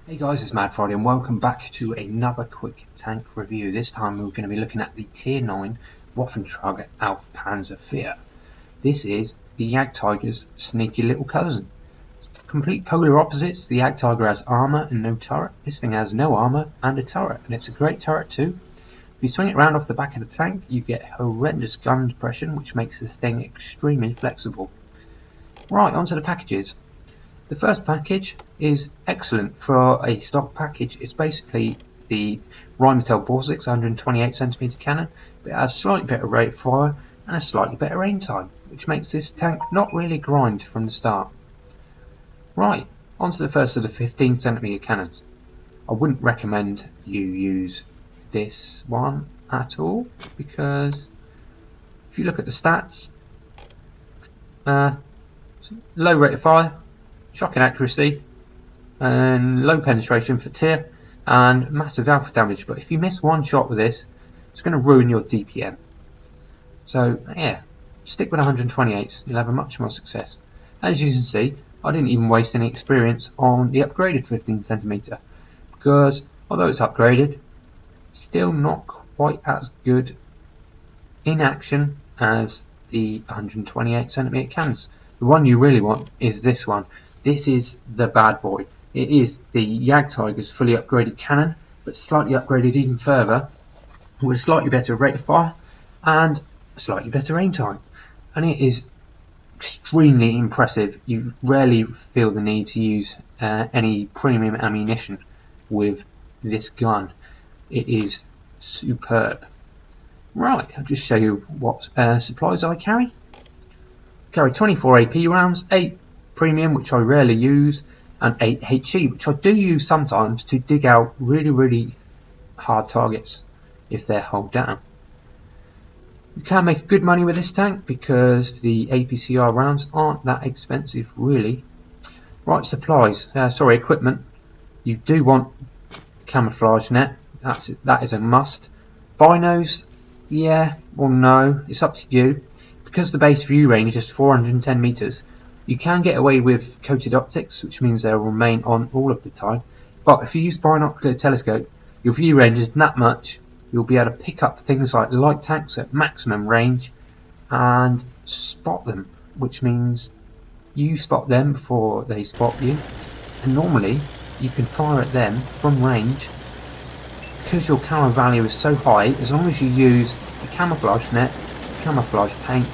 Hey guys, it's Mad Friday and welcome back to another quick tank review. This time we're going to be looking at the Tier 9 Waffenträger Alpha Panzer IV. This is the Jagdtiger's sneaky little cousin. Complete polar opposites. The Jagdtiger has armour and no turret. This thing has no armour and a turret, and it's a great turret too. If you swing it round off the back of the tank, you get horrendous gun depression, which makes this thing extremely flexible. Right, onto the packages. The first package is excellent for a stock package. It's basically the Rheinmetall Borsix 128cm cannon, but it has slightly better rate of fire and a slightly better aim time, which makes this tank not really grind from the start. Right, onto the first of the 15cm cannons. I wouldn't recommend you use this one at all, because if you look at the stats, low rate of fire, shocking accuracy, and low penetration for tier, and massive alpha damage. But if you miss one shot with this, it's going to ruin your DPM. So yeah, stick with 128s, you'll have a much more success. As you can see, I didn't even waste any experience on the upgraded 15cm, because although it's upgraded, still not quite as good in action as the 128cm cannons. The one you really want is this one. This is the bad boy. It is the Jagdtiger's fully upgraded cannon, but slightly upgraded even further, with a slightly better rate of fire and a slightly better aim time. And it is extremely impressive. You rarely feel the need to use any premium ammunition with this gun. It is superb. Right, I'll just show you what supplies I carry. I carry 24 AP rounds, 8 premium, which I rarely use, and 8 HE, which I do use sometimes to dig out really hard targets if they're hulled down. You can make good money with this tank because the APCR rounds aren't that expensive really. Right, supplies, equipment. You do want camouflage net, that is a must. Binos, yeah or no, it's up to you. Because the base view range is 410 meters, you can get away with coated optics, which means they'll remain on all of the time. But if you use binocular telescope, your view range is that much, you'll be able to pick up things like light tanks at maximum range and spot them, which means you spot them before they spot you. And normally, you can fire at them from range. Because your camo value is so high, as long as you use the camouflage net, camouflage paint,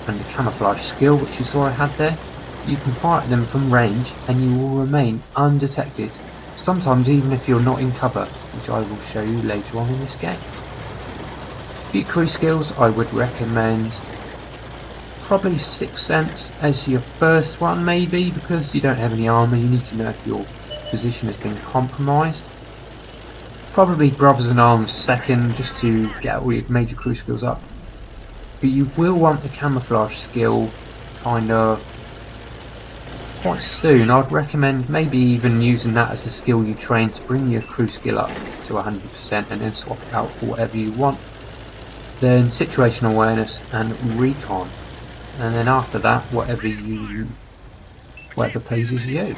and the camouflage skill, which you saw I had there, you can fire at them from range and you will remain undetected, sometimes even if you're not in cover, which I will show you later on in this game. For your crew skills, I would recommend probably 6th Sense as your first one, maybe, because you don't have any armour. You need to know if your position has been compromised. Probably Brothers in Arms second, just to get all your major crew skills up. But you will want the camouflage skill kind of quite soon. I'd recommend maybe even using that as the skill you train to bring your crew skill up to 100% and then swap it out for whatever you want. Then situational awareness and recon, and then after that whatever pleases you.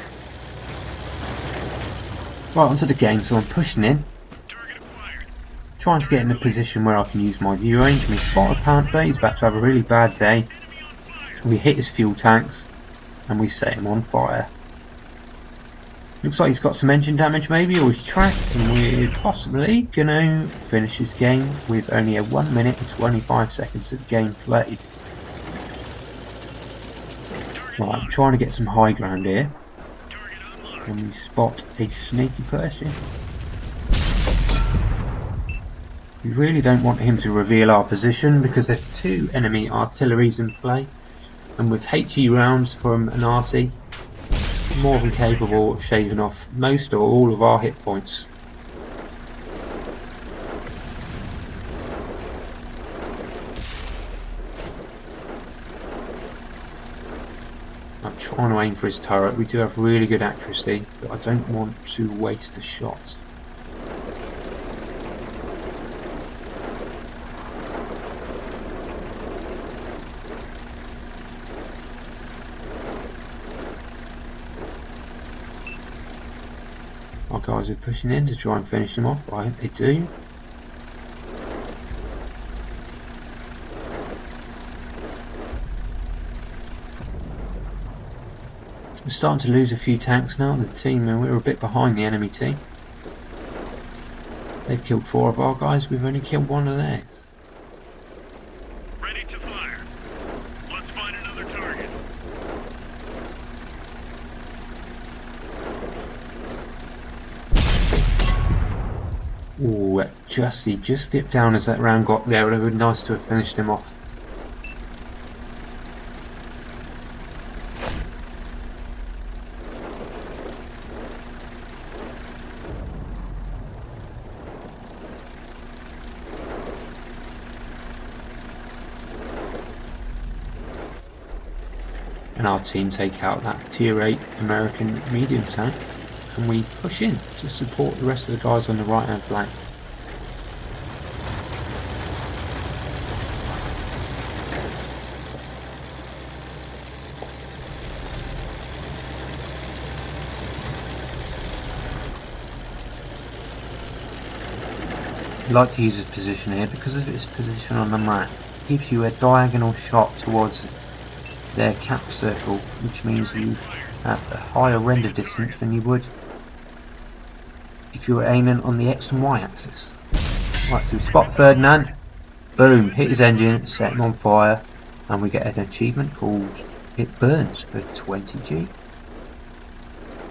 Right, onto the game. So I'm pushing in, trying to get in a position where I can use my view range. We spot a Panther, he's about to have a really bad day. We hit his fuel tanks and we set him on fire. Looks like he's got some engine damage maybe, or he's tracked, and we're possibly going to finish this game with only a 1 minute and 25 seconds of game played. Right, I'm trying to get some high ground here. And we spot a sneaky person. We really don't want him to reveal our position because there's 2 enemy artilleries in play, and with HE rounds from an arty, it's more than capable of shaving off most or all of our hit points. I'm trying to aim for his turret. We do have really good accuracy, but I don't want to waste a shot. Our guys are pushing in to try and finish them off. I hope they do. We're starting to lose a few tanks now, the team, and we're a bit behind the enemy team. They've killed 4 of our guys, we've only killed 1 of theirs. Ready to fire. Let's find another target. Ooh, he just dipped down as that round got there. It would have been nice to have finished him off. And our team take out that tier 8 American medium tank, and we push in to support the rest of the guys on the right hand flank. I like to use this position here because of its position on the map. It gives you a diagonal shot towards their cap circle, which means you have a higher render distance than you would if you were aiming on the X and Y axis. Right, so we spot Ferdinand, boom, hit his engine, set him on fire, and we get an achievement called It Burns for 20G.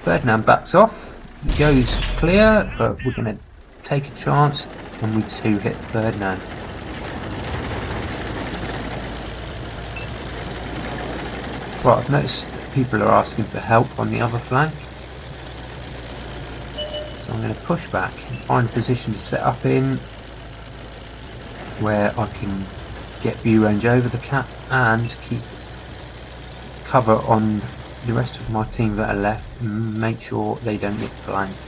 Ferdinand backs off, he goes clear, but we're going to take a chance, and we 2-hit Ferdinand. Right, I've noticed people are asking for help on the other flank, so I'm going to push back and find a position to set up in where I can get view range over the cap and keep cover on the rest of my team that are left and make sure they don't get flanked.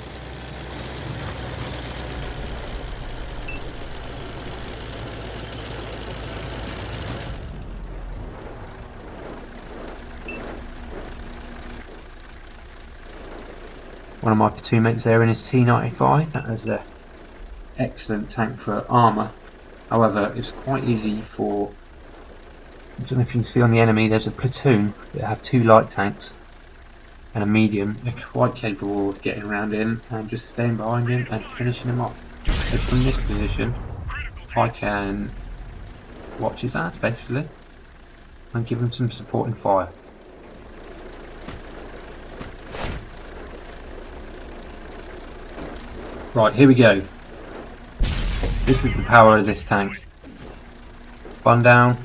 One of my platoon mates there in his T95, that is an excellent tank for armour. However, it's quite easy for, I don't know if you can see on the enemy, there's a platoon that have 2 light tanks and a medium. They're quite capable of getting around in and just staying behind him and finishing him off. So from this position, I can watch his ass basically and give him some supporting fire. Right, here we go. This is the power of this tank. Bun down.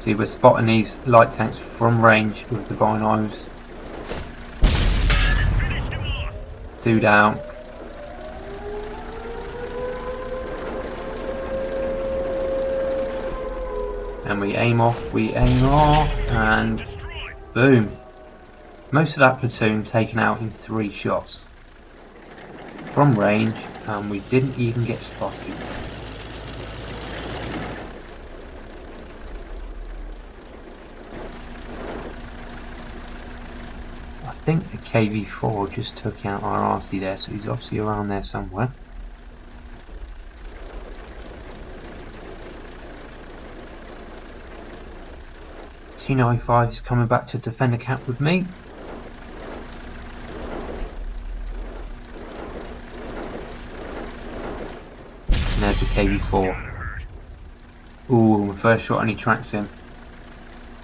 See, we're spotting these light tanks from range with the binos. 2 down. And we aim off, and boom. Most of that platoon taken out in 3 shots. From range, and we didn't even get spotted. I think the KV4 just took out our RC there, so he's obviously around there somewhere. T95 is coming back to defend the cap with me. There's a KV4. Ooh, my first shot only tracks him.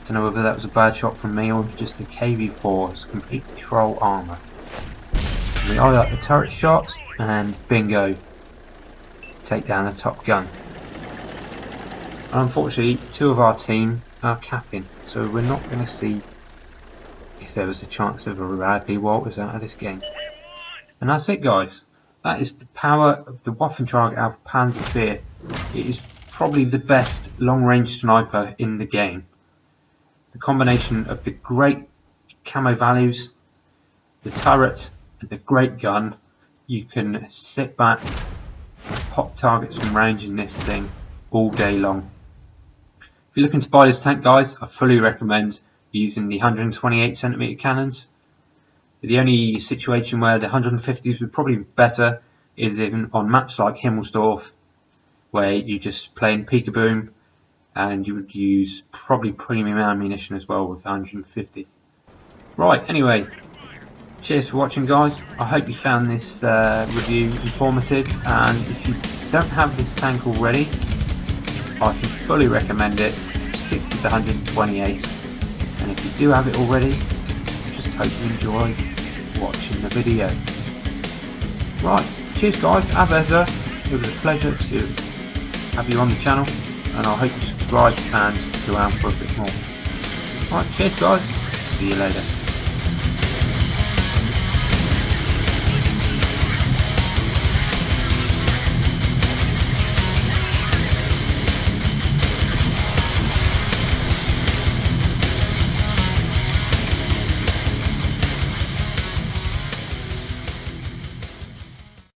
Don't know whether that was a bad shot from me or it was just the KV4's complete troll armour. We eye up the turret shot and bingo. Take down the top gun. Unfortunately, 2 of our team are capping, so we're not going to see if there was a chance of a Radley Walters out of this game. And that's it, guys. That is the power of the Waffenträger Alpha Panzer IV. It is probably the best long-range sniper in the game. The combination of the great camo values, the turret, and the great gun. You can sit back and pop targets from range in this thing all day long. If you're looking to buy this tank, guys, I fully recommend using the 128cm cannons. The only situation where the 150s would probably be better is on maps like Himmelsdorf, where you just play in peekaboom, and you would use probably premium ammunition as well with 150. Right, anyway, cheers for watching, guys. I hope you found this review informative, and if you don't have this tank already, I can fully recommend it. Stick with the 128, and if you do have it already, just hope you enjoy watching the video. Right, cheers guys, as ever, it was a pleasure to have you on the channel, and I hope you subscribe and stick around for a bit more. Right, cheers guys, see you later.